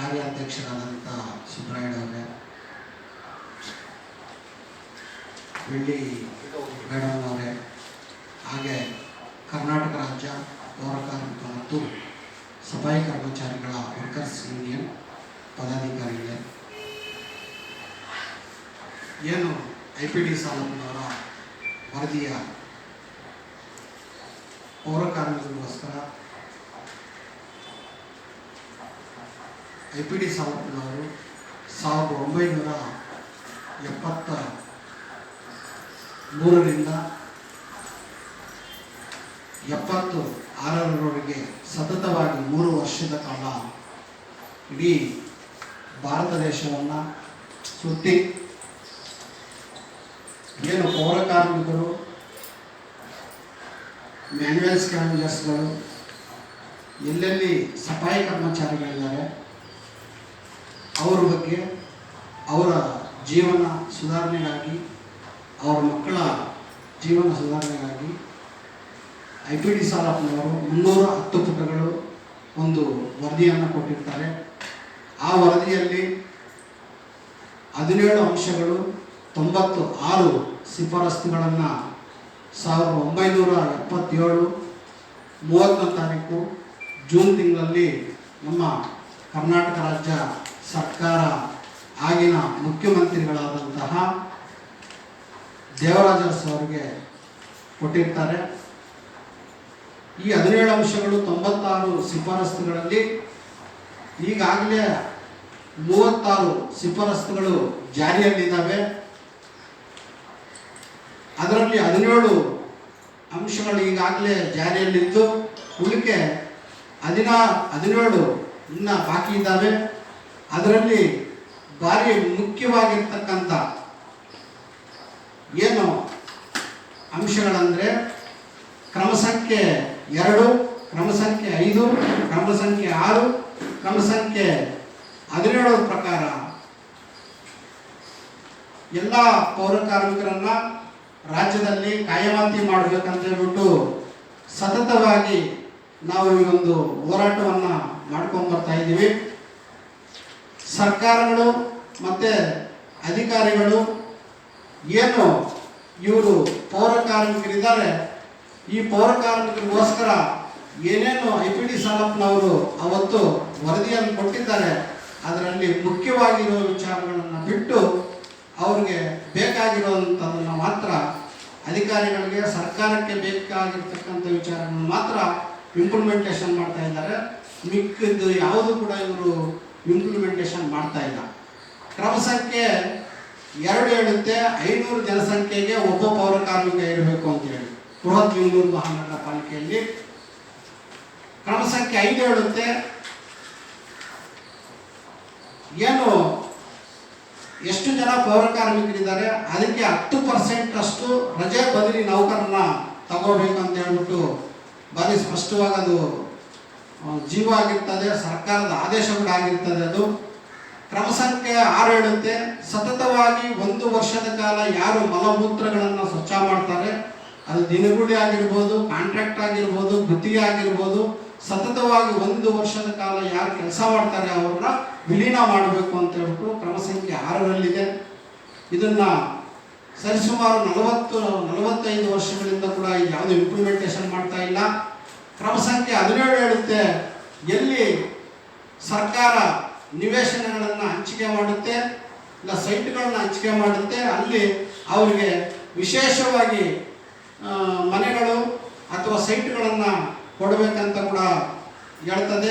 ಕಾರ್ಯಾಧ್ಯಕ್ಷರಾದಂಥ ಸುಬ್ರಾಯಣ್ಣವರೇ, ಬೆಳ್ಳಿ ಮೇಡಮ್ನವರೇ, ಹಾಗೆ ಕರ್ನಾಟಕ ರಾಜ್ಯ ಪೌರ ಕಾರ್ಮಿಕ ಮತ್ತು ಸಫಾಯಿ ಕರ್ಮಚಾರಿಗಳ ವರ್ಕರ್ಸ್ ಯೂನಿಯನ್ ಪದಾಧಿಕಾರಿಗಳೇ, ಏನು IPD ಸಾಲಪ್ಪನವರ ವರದಿಯ ಪೌರ ಕಾರ್ಮಿಕರಿಗೋಸ್ಕರ IPD ಸಾಲಪ್ಪನವರು 1973ರಿಂದ 76ರವರೆಗೆ ಸತತವಾಗಿ 3 ವರ್ಷದ ಕಾಲ ಇಡೀ ಭಾರತ ದೇಶವನ್ನು ಸುತ್ತಿ ಏನು ಪೌರ ಕಾರ್ಮಿಕರು, ಮ್ಯಾನ್ಯುವಲ್ ಸ್ಕ್ಯಾವೆಂಜರ್ಸ್ಗಳು, ಎಲ್ಲೆಲ್ಲಿ ಸಫಾಯಿ ಕರ್ಮಚಾರಿಗಳಿದ್ದಾರೆ ಅವರ ಬಗ್ಗೆ, ಅವರ ಜೀವನ ಸುಧಾರಣೆಗಾಗಿ, ಅವರ ಮಕ್ಕಳ ಜೀವನ ಸುಧಾರಣೆಗಾಗಿ IPD ಸಾಲಪ್ಪನವರು 310 ಪುಟಗಳು ಒಂದು ವರದಿಯನ್ನು ಕೊಟ್ಟಿರ್ತಾರೆ. ಆ ವರದಿಯಲ್ಲಿ 17 ಅಂಶಗಳು, 96 ಶಿಫಾರಸುಗಳನ್ನು 1977 30ನೇ ತಾರೀಕು ಜೂನ್ ತಿಂಗಳಲ್ಲಿ ನಮ್ಮ ಕರ್ನಾಟಕ ರಾಜ್ಯ ಸರ್ಕಾರ ಆಗಿನ ಮುಖ್ಯಮಂತ್ರಿಗಳಾದಂತಹ ದೇವರಾಜ ಅರಸು ಅವರಿಗೆ ಕೊಟ್ಟಿರ್ತಾರೆ. ಈ 17 ಅಂಶಗಳು 96 ಶಿಫಾರಸುಗಳಲ್ಲಿ ಈಗಾಗಲೇ 36 ಶಿಫಾರಸುಗಳು ಜಾರಿಯಲ್ಲಿದ್ದಾವೆ. ಅದರಲ್ಲಿ 17 ಅಂಶಗಳು ಈಗಾಗಲೇ ಜಾರಿಯಲ್ಲಿದ್ದು ಉಳಿಕೆ 17 ಇನ್ನು ಬಾಕಿ ಇದ್ದಾವೆ. ಅದರಲ್ಲಿ ಭಾರಿ ಮುಖ್ಯವಾಗಿರ್ತಕ್ಕಂಥ ಏನು ಅಂಶಗಳಂದರೆ ಕ್ರಮ ಸಂಖ್ಯೆ 2, ಕ್ರಮ ಸಂಖ್ಯೆ 5, ಕ್ರಮ ಸಂಖ್ಯೆ 6, ಕ್ರಮ ಸಂಖ್ಯೆ 17 ಪ್ರಕಾರ ಎಲ್ಲ ಪೌರ ಕಾರ್ಮಿಕರನ್ನ ರಾಜ್ಯದಲ್ಲಿ ಕಾಯಮಾತಿ ಮಾಡಬೇಕಂತ ಹೇಳ್ಬಿಟ್ಟು ಸತತವಾಗಿ ನಾವು ಈ ಒಂದು ಹೋರಾಟವನ್ನು ಮಾಡ್ಕೊಂಡು ಬರ್ತಾ ಇದ್ದೀವಿ. ಸರ್ಕಾರಗಳು ಮತ್ತು ಅಧಿಕಾರಿಗಳು ಏನು ಇವರು ಪೌರ ಕಾರ್ಮಿಕರಿದ್ದಾರೆ, ಈ ಪೌರ ಕಾರ್ಮಿಕರಿಗೋಸ್ಕರ ಏನೇನು IPD ಸಾಲಪ್ಪನವರು ಅವತ್ತು ವರದಿಯನ್ನು ಕೊಟ್ಟಿದ್ದಾರೆ ಅದರಲ್ಲಿ ಮುಖ್ಯವಾಗಿರೋ ವಿಚಾರಗಳನ್ನು ಬಿಟ್ಟು ಅವ್ರಿಗೆ ಬೇಕಾಗಿರುವಂಥದ್ದನ್ನು ಮಾತ್ರ, ಅಧಿಕಾರಿಗಳಿಗೆ ಸರ್ಕಾರಕ್ಕೆ ಬೇಕಾಗಿರ್ತಕ್ಕಂಥ ವಿಚಾರಗಳನ್ನು ಮಾತ್ರ ಇಂಪ್ಲಿಮೆಂಟೇಷನ್ ಮಾಡ್ತಾ ಇದ್ದಾರೆ. ಮಿಕ್ಕಿದ್ದು ಯಾವುದು ಕೂಡ ಇವರು ಇಂಪ್ಲಿಮೆಂಟೇಷನ್ ಮಾಡ್ತಾ ಇಲ್ಲ. ಕ್ರಮ ಸಂಖ್ಯೆ 2 ಹೇಳುತ್ತೆ 500 ಜನಸಂಖ್ಯೆಗೆ ಒಬ್ಬ ಪೌರ ಕಾರ್ಮಿಕ ಇರಬೇಕು ಅಂತೇಳಿ ಬೃಹತ್ ಬೆಂಗಳೂರು ಮಹಾನಗರ ಪಾಲಿಕೆಯಲ್ಲಿ. ಕ್ರಮ ಸಂಖ್ಯೆ 5 ಹೇಳುತ್ತೆ ಏನು ಎಷ್ಟು ಜನ ಪೌರ ಕಾರ್ಮಿಕರಿದ್ದಾರೆ ಅದಕ್ಕೆ 10% ಅಷ್ಟು ರಜೆ ಬದಲಿ ನೌಕರನ್ನ ತಗೋಬೇಕಂತ ಹೇಳ್ಬಿಟ್ಟು ಭಾರಿ ಸ್ಪಷ್ಟವಾಗಿ ಅದು ಜೀವ ಆಗಿರ್ತದೆ, ಸರ್ಕಾರದ ಆದೇಶಗಳಾಗಿರ್ತದೆ. ಅದು ಕ್ರಮ ಸಂಖ್ಯೆ 6 ಹೇಳುತ್ತೆ ಸತತವಾಗಿ 1 ವರ್ಷದ ಕಾಲ ಯಾರು ಮಲಮೂತ್ರಗಳನ್ನು ಸ್ವಚ್ಛ ಮಾಡ್ತಾರೆ, ಅದು ದಿನಗೂಲಿ ಆಗಿರ್ಬೋದು, ಕಾಂಟ್ರಾಕ್ಟ್ ಆಗಿರ್ಬೋದು, ಗುತ್ತಿಗೆ ಆಗಿರ್ಬೋದು, ಸತತವಾಗಿ 1 ವರ್ಷದ ಕಾಲ ಯಾರು ಕೆಲಸ ಮಾಡ್ತಾರೆ ಅವ್ರನ್ನ ವಿಲೀನ ಮಾಡಬೇಕು ಅಂತ ಹೇಳ್ಬಿಟ್ಟು ಕ್ರಮ ಸಂಖ್ಯೆ 6ರಲ್ಲಿದೆ. ಇದನ್ನು ಸರಿಸುಮಾರು 40-45 ವರ್ಷಗಳಿಂದ ಕೂಡ ಯಾವುದೇ ಇಂಪ್ಲಿಮೆಂಟೇಷನ್ ಮಾಡ್ತಾ ಇಲ್ಲ. ಕ್ರಮ ಸಂಖ್ಯೆ 17 ಹೇಳುತ್ತೆ ಎಲ್ಲಿ ಸರ್ಕಾರ ನಿವೇಶನಗಳನ್ನು ಹಂಚಿಕೆ ಮಾಡುತ್ತೆ, ಇಲ್ಲ ಸೈಟ್ಗಳನ್ನು ಹಂಚಿಕೆ ಮಾಡುತ್ತೆ, ಅಲ್ಲಿ ಅವರಿಗೆ ವಿಶೇಷವಾಗಿ ಮನೆಗಳು ಅಥವಾ ಸೈಟ್ಗಳನ್ನು ಕೊಡಬೇಕಂತ ಕೂಡ ಹೇಳ್ತದೆ.